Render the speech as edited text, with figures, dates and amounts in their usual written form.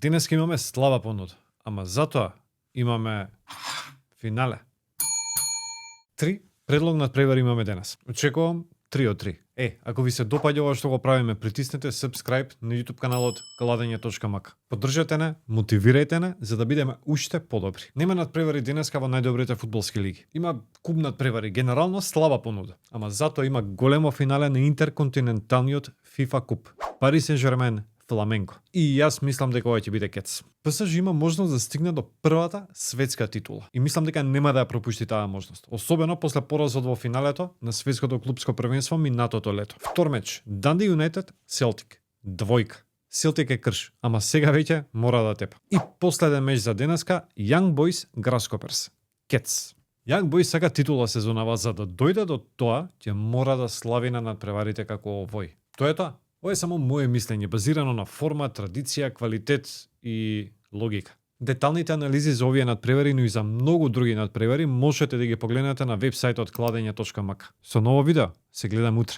Денес имаме слаба понуда, ама затоа имаме финале. 3 предлог надпревари имаме денес. Очекувам 3 од 3. Ако ви се допаѓа ова што го правиме, притиснете subscribe на YouTube каналот Кладење.мк. Поддржете не, мотивирајте не, за да бидеме уште подобри. Нема надпревари денеска во најдобрите фудбалски лиги. Има куп надпревари, генерално слаба понуда, ама затоа има големо финале на интерконтиненталниот FIFA куп. Пари Сен-Жермен Фламенго. И јас мислам дека ова ќе биде кец. ПСЖ има можност да стигне до првата светска титула. И мислам дека нема да ја пропушти таа можност. Особено после поразот во финалето на светското клупско првенство минатото лето. Втор меч, Данди Юнайтед Селтик. Двојка. Селтик е крш, ама сега веќе мора да тепа. И последен меч за денеска, Young Boys Grasshoppers. Кец. Young Boys сака титула сезонава, за да дојде до тоа, ќе мора да слави на надпреварите како овој. Тоа е тоа. Ова е само моje мислење, базирано на форма, традиција, квалитет и логика. Деталните анализи за овие надпревари, но и за многу други надпревари можете да ги погледнете на вебсајтот Кладење.мк. Со ново видео се гледам утре.